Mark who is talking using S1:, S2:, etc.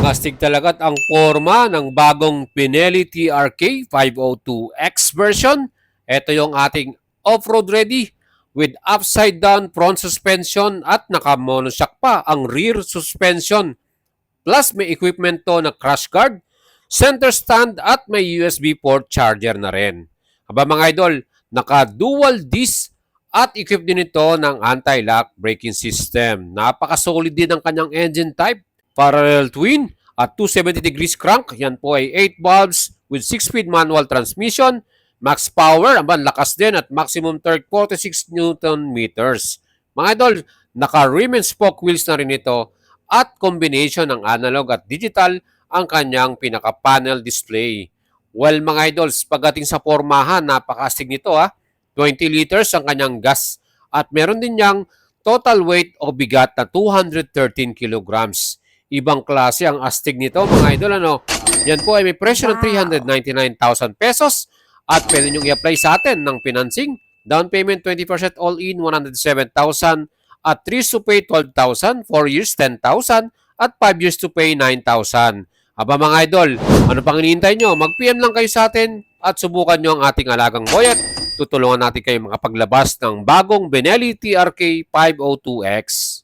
S1: Astig talaga ang forma ng bagong Pinelli TRK 502X version. Ito yung ating off-road ready with upside down front suspension at naka-monoshock pa ang rear suspension. Plus may equipment to na crash guard, center stand at may USB port charger na rin. Aba mga idol, naka-dual disc at equipped din ito ng anti-lock braking system. Napaka-solid din ang kanyang engine type. Parallel twin at 270 degrees crank. Yan po ay 8 valves with 6-speed manual transmission. Max power, aban lakas din at maximum torque 46 Newton meters. Mga idol, naka-rim and spoke wheels na rin ito at combination ng analog at digital ang kanyang pinaka-panel display. Well mga idols, pagdating sa pormahan, napakastig nito 20 liters ang kanyang gas at meron din niyang total weight o bigat na 213 kilograms. Ibang klase ang astig nito mga idol. Yan po ay may presyo ng 399,000 pesos at pwede nyo i-apply sa atin ng financing. Down payment 20% all-in 107,000 at 3 years to pay 12,000, 4 years 10,000 at 5 years to pay 9,000. Aba mga idol, ano pang hinihintay nyo? Mag-PM lang kayo sa atin at subukan nyo ang ating alagang boyet. Tutulungan natin kayo makapaglabas ng bagong Benelli TRK 502X.